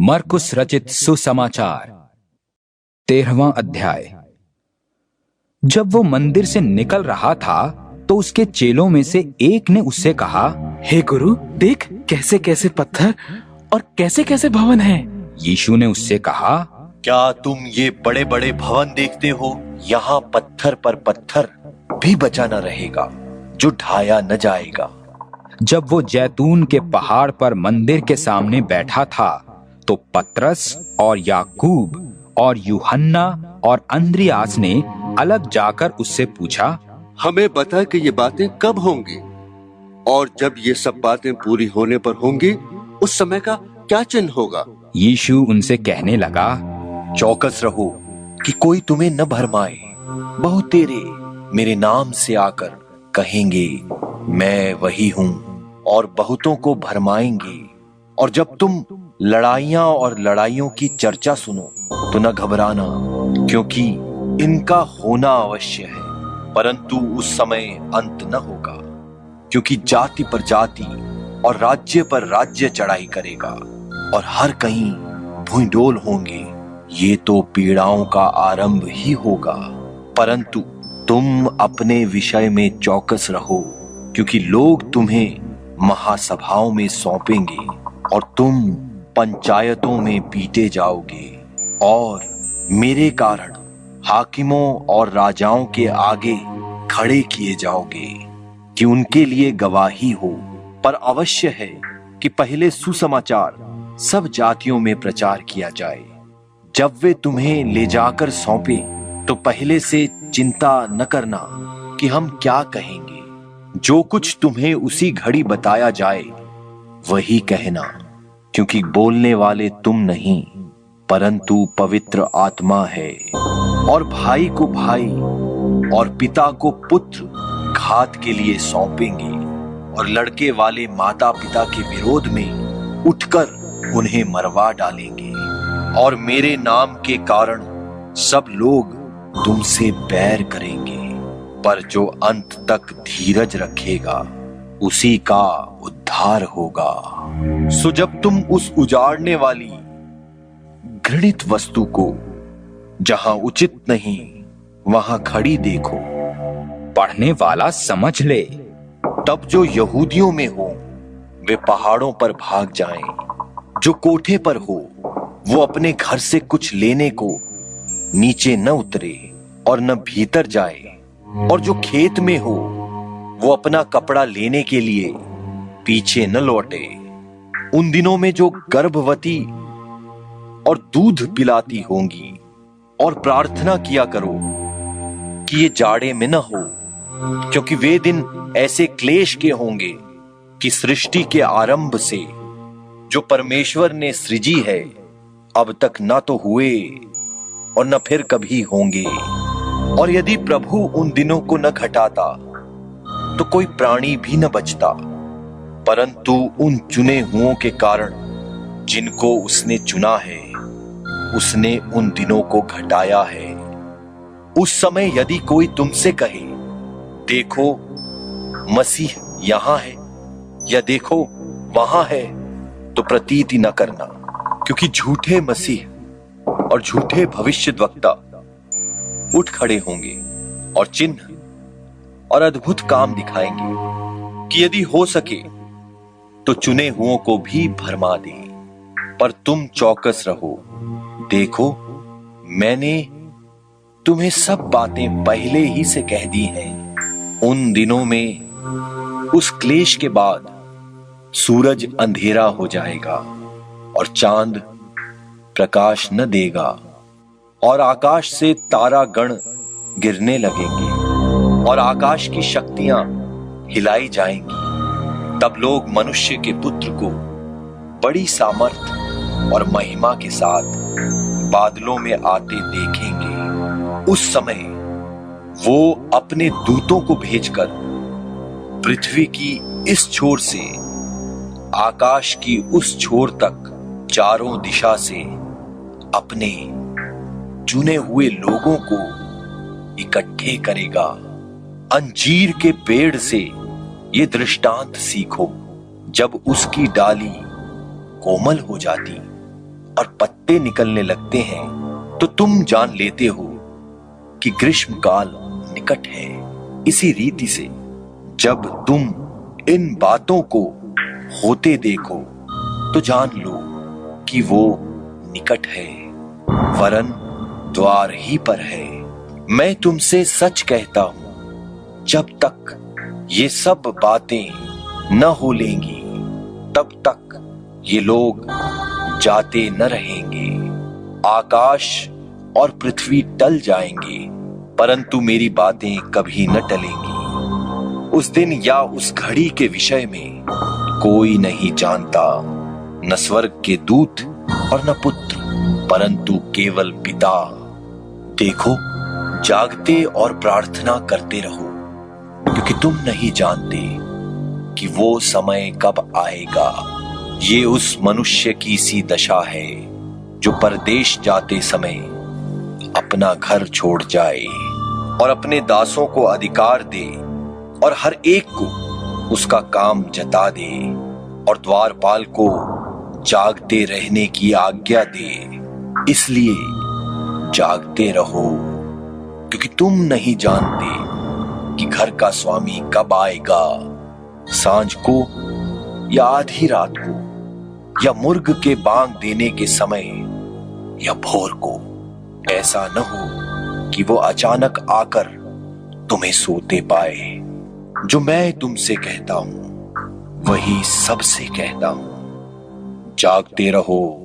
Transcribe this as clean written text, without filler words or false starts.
मरकुस रचित सुसमाचार 13वां अध्याय। जब वो मंदिर से निकल रहा था तो उसके चेलों में से एक ने उससे कहा, हे गुरु, देख कैसे कैसे पत्थर और कैसे कैसे भवन हैं। यीशु ने उससे कहा, क्या तुम ये बड़े बड़े भवन देखते हो? यहाँ पत्थर पर पत्थर भी बचा न रहेगा जो ढाया न जाएगा। जब वो जैतून के पहाड़ पर मंदिर के सामने बैठा था तो पतरस और याकूब और यूहन्ना और अंद्रियास ने अलग जाकर उससे पूछा, हमें बता कि ये बातें कब होंगी और जब ये सब बातें पूरी होने पर होंगी उस समय का क्या चिन्ह होगा? यीशु उनसे कहने लगा, चौकस रहो कि कोई तुम्हें न भरमाए। बहुत तेरे मेरे नाम से आकर कहेंगे मैं वही हूं और बहुतों को भरमाएंगे। और जब तुम लड़ाइयां और लड़ाइयों की चर्चा सुनो तो न घबराना, क्योंकि इनका होना अवश्य है, परंतु उस समय अंत न होगा। क्योंकि जाति पर जाति और राज्य पर राज्य चढ़ाई करेगा और हर कहीं भूइंडोल होंगे। ये तो पीड़ाओं का आरंभ ही होगा। परंतु तुम अपने विषय में चौकस रहो, क्योंकि लोग तुम्हें महासभाओं में सौंपेंगे और तुम पंचायतों में पीटे जाओगे और मेरे कारण हाकिमों और राजाओं के आगे खड़े किए जाओगे कि उनके लिए गवाही हो। पर अवश्य है कि पहले सुसमाचार सब जातियों में प्रचार किया जाए। जब वे तुम्हें ले जाकर सौंपे तो पहले से चिंता न करना कि हम क्या कहेंगे। जो कुछ तुम्हें उसी घड़ी बताया जाए वही कहना, क्योंकि बोलने वाले तुम नहीं परंतु पवित्र आत्मा है। और भाई को भाई और पिता को पुत्र घात के लिए सौंपेंगे और लड़के वाले माता पिता के विरोध में उठकर उन्हें मरवा डालेंगे। और मेरे नाम के कारण सब लोग तुमसे बैर करेंगे, पर जो अंत तक धीरज रखेगा उसी का उद्धार होगा। सो जब तुम उस उजाड़ने वाली घृणित वस्तु को जहां उचित नहीं वहां खड़ी देखो, पढ़ने वाला समझ ले। तब जो यहूदियों में हो वे पहाड़ों पर भाग जाएं, जो कोठे पर हो वो अपने घर से कुछ लेने को नीचे न उतरे और न भीतर जाए, और जो खेत में हो वो अपना कपड़ा लेने के लिए पीछे न लौटे। उन दिनों में जो गर्भवती और दूध पिलाती होंगी, और प्रार्थना किया करो कि ये जाड़े में न हो, क्योंकि वे दिन ऐसे क्लेश के होंगे कि सृष्टि के आरंभ से जो परमेश्वर ने सृजी है अब तक न तो हुए और न फिर कभी होंगे। और यदि प्रभु उन दिनों को न घटाता तो कोई प्राणी भी न बचता, परंतु उन चुने हुओं के कारण जिनको उसने चुना है उसने उन दिनों को घटाया है। उस समय यदि कोई तुमसे कहे देखो मसीह यहां है या देखो वहां है, तो प्रतीति न करना, क्योंकि झूठे मसीह और झूठे भविष्यद्वक्ता उठ खड़े होंगे और चिन्ह और अद्भुत काम दिखाएंगे कि यदि हो सके तो चुने हुओं को भी भरमा दें। पर तुम चौकस रहो। देखो मैंने तुम्हें सब बातें पहले ही से कह दी हैं। उन दिनों में उस क्लेश के बाद सूरज अंधेरा हो जाएगा और चांद प्रकाश न देगा और आकाश से तारा गण गिरने लगेंगे और आकाश की शक्तियां हिलाई जाएंगी। तब लोग मनुष्य के पुत्र को बड़ी सामर्थ और महिमा के साथ बादलों में आते देखेंगे। उस समय वो अपने दूतों को भेजकर पृथ्वी की इस छोर से आकाश की उस छोर तक चारों दिशा से अपने चुने हुए लोगों को इकट्ठे करेगा। अंजीर के पेड़ से ये दृष्टांत सीखो, जब उसकी डाली कोमल हो जाती और पत्ते निकलने लगते हैं तो तुम जान लेते हो कि ग्रीष्म काल निकट है। इसी रीति से जब तुम इन बातों को होते देखो तो जान लो कि वो निकट है, वरन द्वार ही पर है। मैं तुमसे सच कहता हूं, जब तक ये सब बातें न हो लेंगी तब तक ये लोग जाते न रहेंगे। आकाश और पृथ्वी टल जाएंगे परंतु मेरी बातें कभी न टलेंगी। उस दिन या उस घड़ी के विषय में कोई नहीं जानता, न स्वर्ग के दूत और न पुत्र, परंतु केवल पिता। देखो, जागते और प्रार्थना करते रहो, क्योंकि तुम नहीं जानते कि वो समय कब आएगा। ये उस मनुष्य की सी दशा है जो परदेश जाते समय अपना घर छोड़ जाए और अपने दासों को अधिकार दे और हर एक को उसका काम जता दे और द्वारपाल को जागते रहने की आज्ञा दे। इसलिए जागते रहो, क्योंकि तुम नहीं जानते कि घर का स्वामी कब आएगा, सांझ को या आधी रात को, या मुर्ग के बांग देने के समय, या भोर को। ऐसा न हो कि वो अचानक आकर तुम्हें सोते पाए। जो मैं तुमसे कहता हूं वही सबसे कहता हूं, जागते रहो।